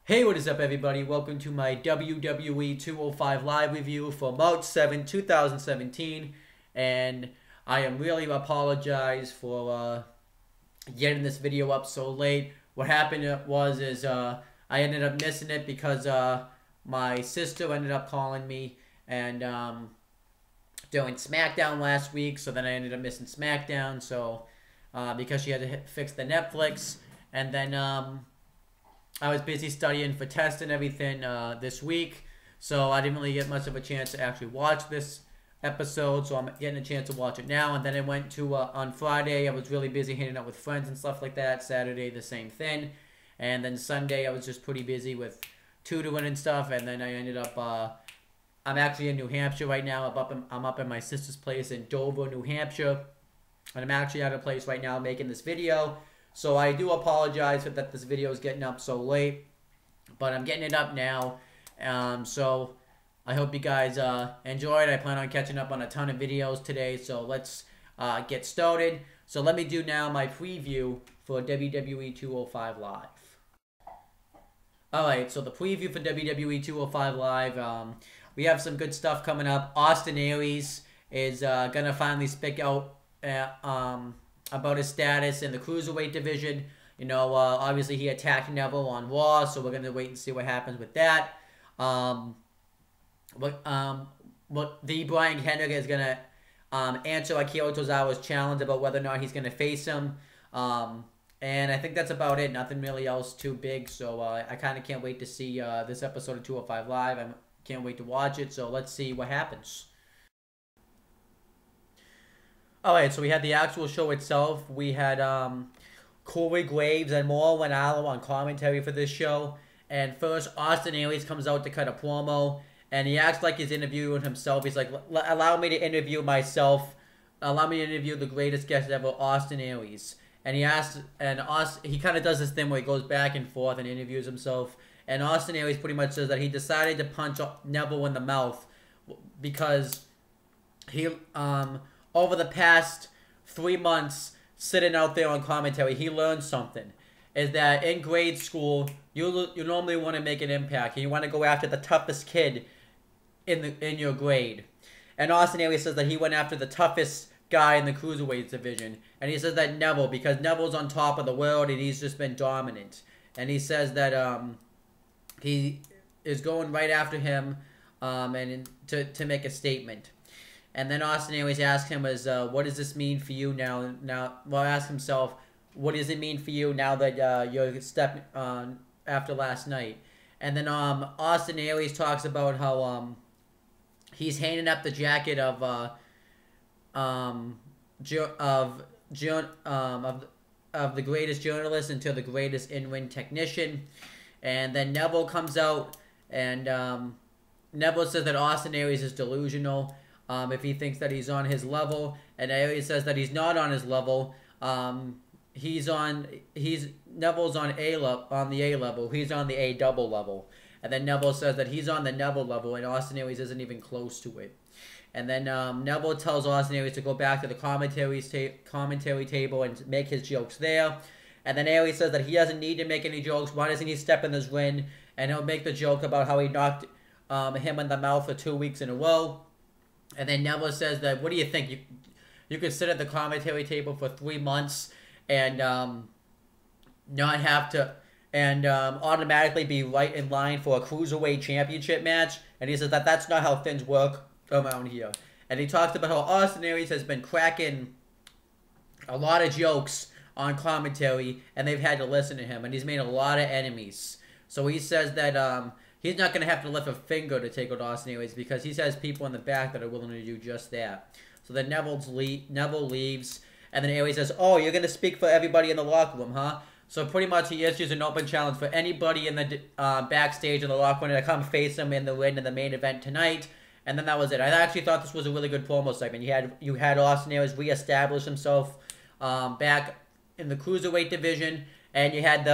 Hey, what is up, everybody? Welcome to my WWE 205 live review for March 7, 2017. And I am really apologize for getting this video up so late. What happened I ended up missing it because my sister ended up calling me and doing SmackDown last week. So then I ended up missing SmackDown. So because she had to fix the Netflix. And then I was busy studying for tests and everything this week, so I didn't really get much of a chance to actually watch this episode, so I'm getting a chance to watch it now. And then I went to, on Friday, I was really busy hanging out with friends and stuff like that. Saturday, the same thing. And then Sunday, I was just pretty busy with tutoring and stuff, and then I ended up, I'm actually in New Hampshire right now. I'm up in my sister's place in Dover, New Hampshire, and I'm actually at a place right now making this video. So I do apologize that this video is getting up so late, but I'm getting it up now. So I hope you guys enjoyed. I plan on catching up on a ton of videos today, so let's get started. So let me do now my preview for WWE 205 Live. Alright, so the preview for WWE 205 Live, we have some good stuff coming up. Austin Aries is going to finally speak out about his status in the Cruiserweight division. You know, obviously he attacked Neville on Raw, so we're going to wait and see what happens with that. Brian Kendrick is going to answer Akira Tozawa's challenge about whether or not he's going to face him. And I think that's about it. Nothing really else too big, so I kind of can't wait to see this episode of 205 Live. I can't wait to watch it, so let's see what happens. Alright, so we had the actual show itself. We had Corey Graves and Mauro Ranallo on commentary for this show. And first, Austin Aries comes out to cut a promo. And he acts like he's interviewing himself. He's like, allow me to interview myself. Allow me to interview the greatest guest ever, Austin Aries. And he asks, and he kind of does this thing where he goes back and forth and interviews himself. And Austin Aries pretty much says that he decided to punch Neville in the mouth because he, over the past 3 months sitting out there on commentary, he learned something. Is that in grade school, you normally want to make an impact. And you want to go after the toughest kid in your grade. And Austin Aries says that he went after the toughest guy in the Cruiserweight division. And he says that Neville, because Neville's on top of the world and he's just been dominant. And he says that he is going right after him and to make a statement. And then Austin Aries asks him, what does this mean for you now? Ask himself, what does it mean for you now that you're stepping after last night? And then Austin Aries talks about how he's hanging up the jacket of the greatest journalist into the greatest in-ring technician. And then Neville comes out, and Neville says that Austin Aries is delusional. If he thinks that he's on his level, and Aries says that he's not on his level. Neville's on the A level. He's on the A double level, and then Neville says that he's on the Neville level, and Austin Aries isn't even close to it. And then Neville tells Austin Aries to go back to the commentary table and make his jokes there. And then Aries says that he doesn't need to make any jokes. Why doesn't he step in this ring and he'll make the joke about how he knocked him in the mouth for 2 weeks in a row. And then Neville says that, what do you think? You could sit at the commentary table for 3 months and not have to, and automatically be right in line for a Cruiserweight Championship match. And he says that that's not how things work around here. And he talks about how Austin Aries has been cracking a lot of jokes on commentary, and they've had to listen to him. And he's made a lot of enemies. So he says that he's not going to have to lift a finger to take out Austin Aries because he has people in the back that are willing to do just that. So then Neville leaves, and then Aries says, oh, you're going to speak for everybody in the locker room, huh? So pretty much he issues an open challenge for anybody in the backstage in the locker room to come face him in the ring in the main event tonight. And then that was it. I actually thought this was a really good promo segment. You had Austin Aries reestablish himself back in the Cruiserweight division. And you had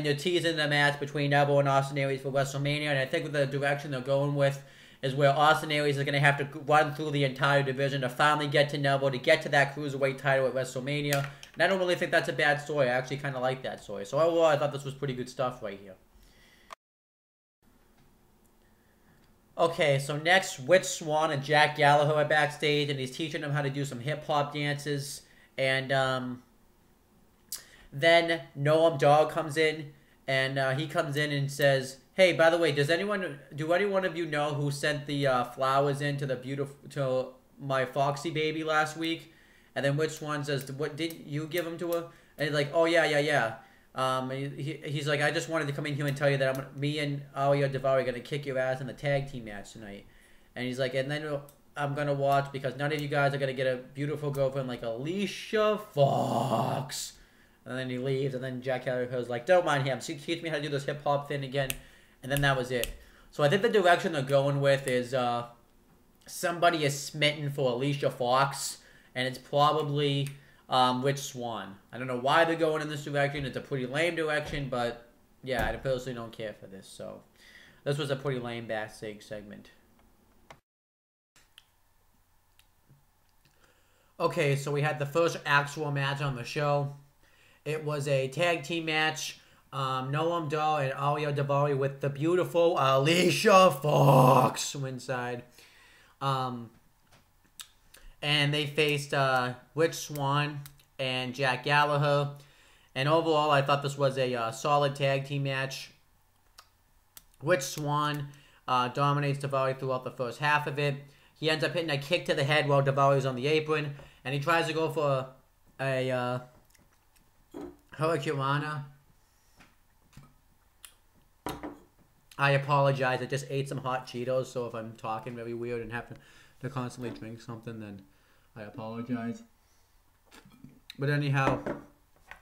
you're teasing the match between Neville and Austin Aries for WrestleMania. And I think the direction they're going with is where Austin Aries is going to have to run through the entire division to finally get to Neville, to get to that Cruiserweight title at WrestleMania. And I don't really think that's a bad story. I actually kind of like that story. So overall, I thought this was pretty good stuff right here. Okay, so next, Rich Swann and Jack Gallagher are backstage, and he's teaching them how to do some hip hop dances. And then Noam Dar comes in, and he comes in and says, "Hey, by the way, do any one of you know who sent the flowers in to my Foxy baby last week?" And then Rich Swann says, "What, didn't you give them to her?" And he's like, "Oh yeah, yeah, yeah." He's like, "I just wanted to come in here and tell you that me and Ariya Daivari are gonna kick your ass in the tag team match tonight." And he's like, "And then I'm gonna watch because none of you guys are gonna get a beautiful girlfriend like Alicia Fox." And then he leaves, and then Jack Gallagher's like, "Don't mind him. She teach me how to do this hip hop thing again." And then that was it. So I think the direction they're going with is somebody is smitten for Alicia Fox, and it's probably Rich Swann. I don't know why they're going in this direction. It's a pretty lame direction, but yeah, I personally don't care for this. So this was a pretty lame backstage segment. Okay, so we had the first actual match on the show. It was a tag team match. Noam Dar and Ariya Daivari with the beautiful Alicia Fox inside. And they faced Rich Swann and Jack Gallagher. And overall, I thought this was a solid tag team match. Rich Swann dominates Daivari throughout the first half of it. He ends up hitting a kick to the head while Daivari's on the apron. And he tries to go for a Hurricanrana. I apologize. I just ate some hot Cheetos, so if I'm talking really weird and have to constantly drink something, then I apologize. But anyhow,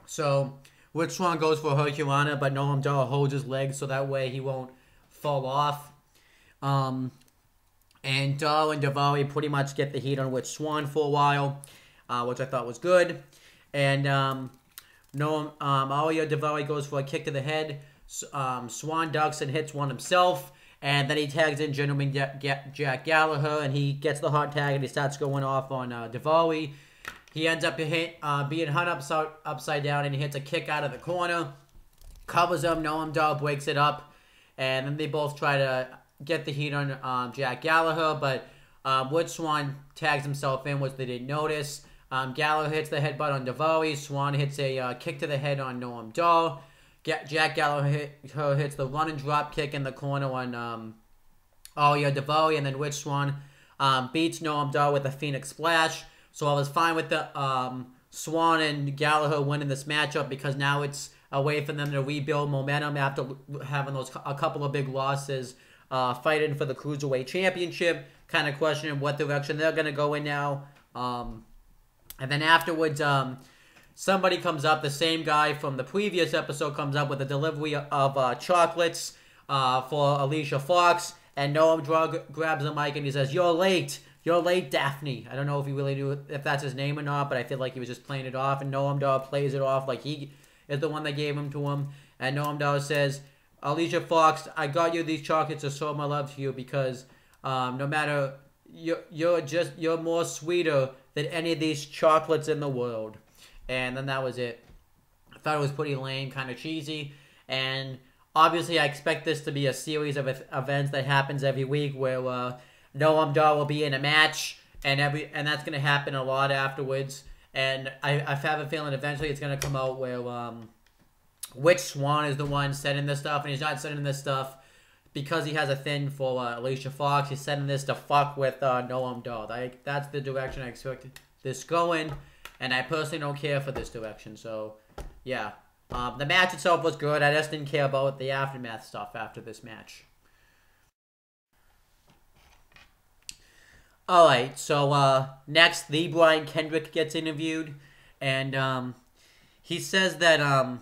so Rich Swann goes for a Hurricanrana, but Noam Dar holds his leg so that way he won't fall off. And Dar and Daivari pretty much get the heat on Rich Swann for a while, which I thought was good. And Ariya Daivari goes for a kick to the head. Swann ducks and hits one himself, and then he tags in Gentleman Jack Gallagher, and he gets the hot tag, and he starts going off on Daivari. He ends up being hung upside down, and he hits a kick out of the corner, covers him. Noam Dar breaks it up, and then they both try to get the heat on Jack Gallagher, but Rich Swann tags himself in, which they didn't notice. Gallagher hits the headbutt on Daivari. Swann hits a kick to the head on Noam Dar. Jack Gallagher hits the run and drop kick in the corner on Ariya Daivari, and then Rich Swann beats Noam Dar with a Phoenix Splash. So I was fine with the Swann and Gallagher winning this matchup because now it's a way for them to rebuild momentum after having a couple of big losses, fighting for the Cruiserweight Championship, kind of questioning what direction they're going to go in now. And then afterwards, somebody comes up, the same guy from the previous episode comes up with a delivery of chocolates for Alicia Fox, and Noam Dar grabs the mic and he says, "You're late. You're late, Daphne." I don't know if he really knew if that's his name or not, but I feel like he was just playing it off, and Noam Dar plays it off like he is the one that gave them to him. And Noam Dar says, "Alicia Fox, I got you these chocolates to show my love to you because no matter, you're more sweeter than any of these chocolates in the world." And then that was it. I thought it was pretty lame, kind of cheesy. And obviously I expect this to be a series of events that happens every week where Noam Dar will be in a match, and that's going to happen a lot afterwards. And I have a feeling eventually it's going to come out where Rich Swann is the one sending this stuff, and he's not sending this stuff because he has a thing for Alicia Fox. He's sending this to fuck with Noam Dar. That's the direction I expect this going. And I personally don't care for this direction. So, yeah. The match itself was good. I just didn't care about the aftermath stuff after this match. Alright, so next, the Brian Kendrick gets interviewed. And he says that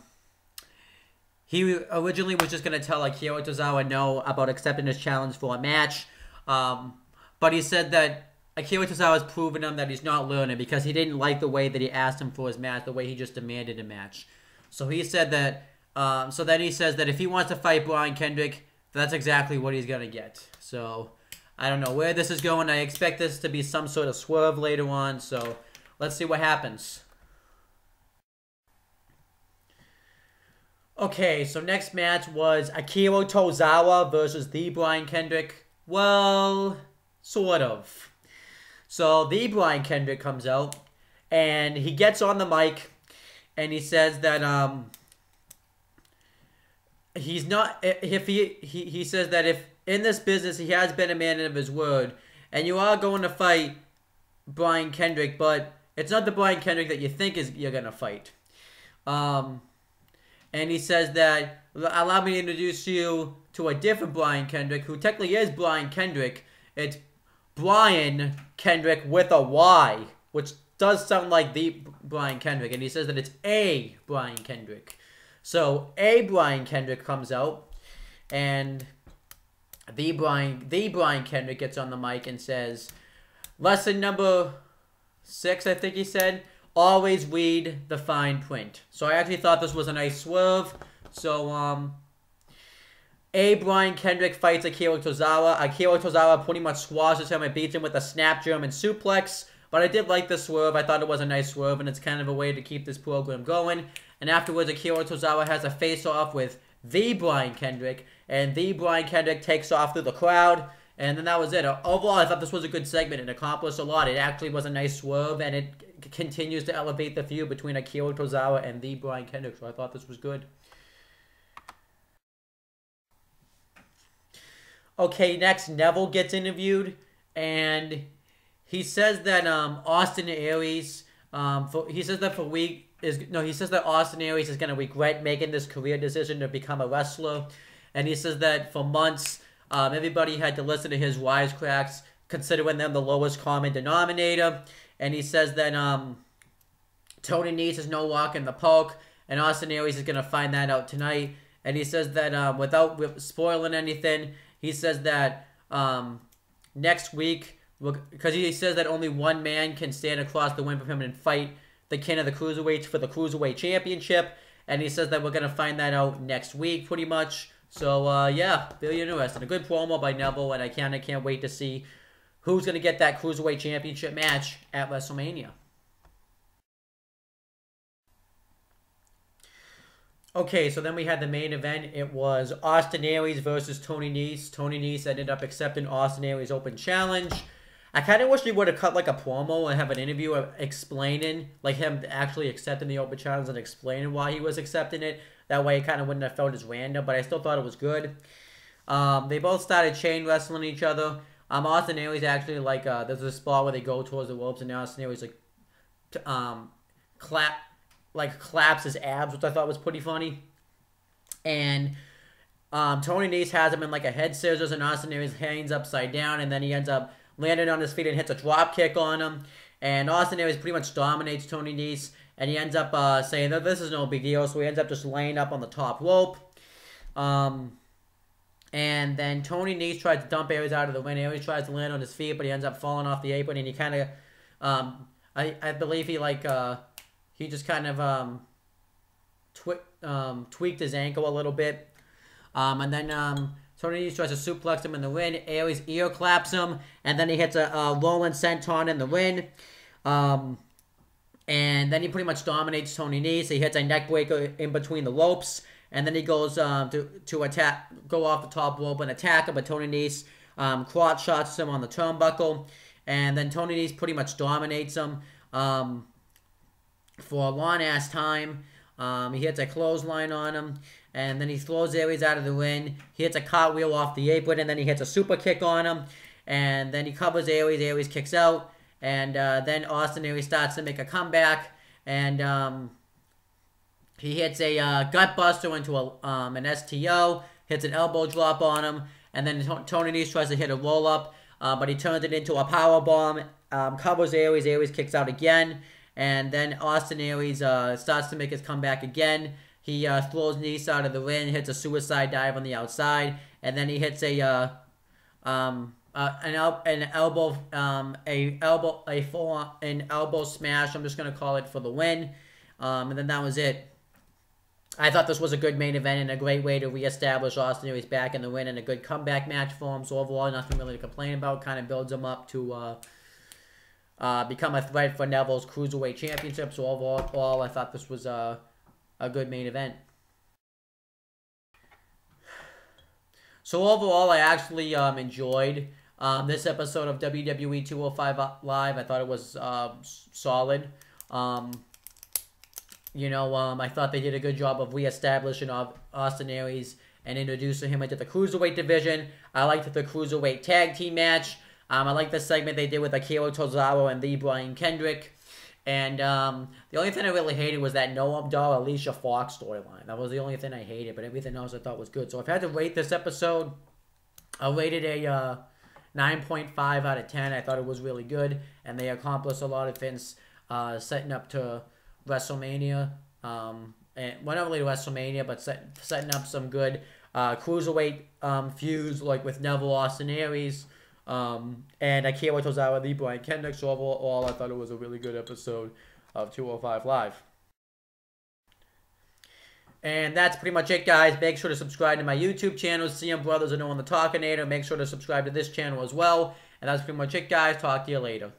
he originally was just going to tell Akira Tozawa no about accepting his challenge for a match. But he said that Akira Tozawa has proven him that he's not learning because he didn't like the way that he asked him for his match, the way he just demanded a match. So he said that, so then he says that if he wants to fight Brian Kendrick, that's exactly what he's going to get. So I don't know where this is going. I expect this to be some sort of swerve later on. So let's see what happens. Okay, so next match was Akira Tozawa versus the Brian Kendrick. Well, sort of. So the Brian Kendrick comes out and he gets on the mic and he says that he's not if he says that if in this business he has been a man of his word and you are going to fight Brian Kendrick, but it's not the Brian Kendrick that you think is you're gonna fight. And he says that allow me to introduce you to a different Brian Kendrick, who technically is Brian Kendrick. It's Brian Kendrick with a Y, which does sound like the Brian Kendrick. And he says that it's a Brian Kendrick. So a Brian Kendrick comes out, and the Brian Kendrick gets on the mic and says, lesson number 6, I think he said, always read the fine print. So I actually thought this was a nice swerve. So, A. Brian Kendrick fights Akira Tozawa. Akira Tozawa pretty much squashes him and beats him with a snap German suplex. But I did like the swerve. I thought it was a nice swerve, and it's kind of a way to keep this program going. And afterwards, Akira Tozawa has a face-off with the Brian Kendrick. And the Brian Kendrick takes off through the crowd. And then that was it. Overall, I thought this was a good segment. It accomplished a lot. It actually was a nice swerve, and it continues to elevate the feud between Akira Tozawa and the Brian Kendrick. So I thought this was good. Okay, next, Neville gets interviewed, and he says that Austin Aries, he says that Austin Aries is going to regret making this career decision to become a wrestler, and he says that for months, everybody had to listen to his wisecracks, considering them the lowest common denominator, and he says that Tony Nese is no walk in the park, and Austin Aries is going to find that out tonight, and he says that without spoiling anything, he says that next week, because he says that only one man can stand across the ring from him and fight the king of the cruiserweights for the cruiserweight championship. And he says that we're going to find that out next week, pretty much. So, yeah, very interesting. A good promo by Neville, and I can't wait to see who's going to get that cruiserweight championship match at WrestleMania. Okay, so then we had the main event. It was Austin Aries versus Tony Nese. Tony Nese ended up accepting Austin Aries' open challenge. I kind of wish he would have cut like a promo and have an interview explaining, like him actually accepting the open challenge and explaining why he was accepting it. That way it kind of wouldn't have felt as random, but I still thought it was good. They both started chain wrestling each other. Austin Aries actually, like, there's a spot where they go towards the ropes, and Austin Aries, claps his abs, which I thought was pretty funny. And Tony Nese has him in like a head scissors, and Austin Aries hangs upside down, and then he ends up landing on his feet and hits a drop kick on him. And Austin Aries pretty much dominates Tony Nese, and he ends up saying that this is no big deal, so he ends up just laying up on the top rope. And then Tony Nese tries to dump Aries out of the ring. Aries tries to land on his feet, but he ends up falling off the apron, and he kind of, I believe he just kind of tweaked his ankle a little bit. And then Tony Nese tries to suplex him in the ring. Aries ear claps him, and then he hits a rolling senton in the ring. And then he pretty much dominates Tony Nese. He hits a neck breaker in between the ropes, and then he goes to attack, go off the top rope and attack him, but Tony Nese crotch shots him on the turnbuckle, and then Tony Nese pretty much dominates him for a long-ass time. He hits a clothesline on him, and then he throws Aries out of the ring. He hits a cartwheel off the apron, and then he hits a super kick on him, and then he covers Aries. Aries kicks out, and then Austin Aries starts to make a comeback, and he hits a gut buster into an STO, hits an elbow drop on him, and then Tony Nese tries to hit a roll-up, but he turns it into a power bomb, covers Aries. Aries kicks out again. And then Austin Aries starts to make his comeback again. He throws Nese out of the ring, hits a suicide dive on the outside, and then he hits an elbow smash. I'm just gonna call it for the win. And then that was it. I thought this was a good main event and a great way to reestablish Austin Aries back in the win and a good comeback match for him. So overall, nothing really to complain about. Kind of builds him up to become a threat for Neville's Cruiserweight Championship. So overall, I thought this was a good main event. So overall, I actually enjoyed this episode of WWE 205 Live. I thought it was solid. I thought they did a good job of reestablishing Austin Aries and introducing him into the Cruiserweight division. I liked the Cruiserweight tag team match. I liked the segment they did with Akira Tozawa and the Brian Kendrick. And the only thing I really hated was that Noam Dar, Alicia Fox storyline. That was the only thing I hated, but everything else I thought was good. So if I had to rate this episode, I rated a 9.5 out of 10. I thought it was really good, and they accomplished a lot of things setting up to WrestleMania. And well, not really WrestleMania, but setting up some good Cruiserweight feuds, like with Neville, Austin Aries, and Akira Tozawa, the Brian Kendrick. So overall, I thought it was a really good episode of 205 Live. And that's pretty much it, guys. Make sure to subscribe to my YouTube channel, CM Brothers and No One the Talkinator. Make sure to subscribe to this channel as well. And that's pretty much it, guys. Talk to you later.